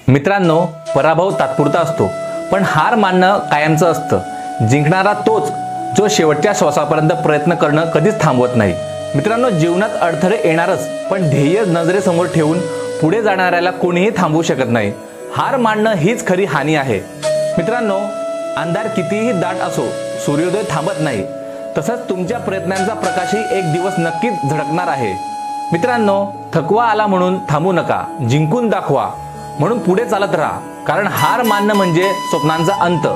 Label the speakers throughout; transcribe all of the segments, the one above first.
Speaker 1: मित्रांनो, पराभव तात्पुरता असतो, पण हार मानणं कायमचं असतं। जिंकणारा तोच जो शेवटच्या श्वासापर्यंत प्रयत्न करणं कधीच थांबवत नाही। मित्रांनो, जीवनात अडथळे येणारच, पण ध्येय नजरेसमोर ठेवून पुढे जाणाऱ्याला कोणीही थांबवू शकत नाही। हार मानणं हीच खरी हानी आहे। मित्रांनो, अंधार कितीही दाट असो, सूर्योदय थांबत नाही। तसंच तुमच्या प्रयत्नांचा प्रकाशही एक दिवस नक्कीच झळकणार आहे। मित्रांनो, थकवा आला म्हणून थांबू नका, जिंकून दाखवा म्हणून पुढे चालत राहा, कारण हार मानणं म्हणजे स्वप्नांचा अंत।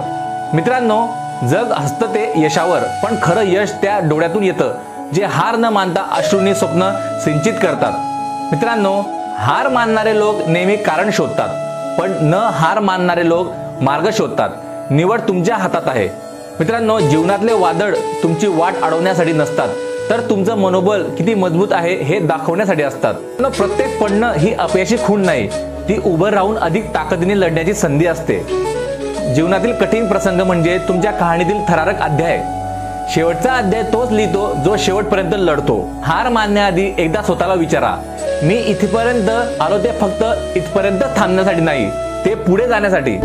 Speaker 1: मित्रांनो, जग हसतं ते यशावर, पण खरं यश त्या डोळ्यातून येतं जे हार न मानता अश्रूंनी स्वप्न सिंचित करतात। मित्रांनो, हार मानणारे लोक नेहमी कारण शोधतात, पण न हार मानणारे लोक मार्ग शोधतात। निवड तुमच्या हातात आहे। मित्रांनो, जीवनातले वादळ तुमची वाट अडवण्यासाठी नसतात, तर तुमचं मनोबल किती मजबूत आहे हे दाखवण्यासाठी असतात। प्रत्येक पडणं ही अपयशी खूण नाही, ती उभं राहून अधिक ताकदीने लढण्याची संधी असते। जीवनातील कठीण प्रसंग म्हणजे तुमच्या कहाणीतील थरारक अध्याय। शेवटचा अध्याय तोच लिहितो जो शेवटपर्यंत लढतो। हार मानण्याआधी एकदा स्वतःला विचारा, मी इथपर्यंत आलो ते फक्त इथपर्यंत थांबण्यासाठी नाही, ते पुढे जाण्यासाठी।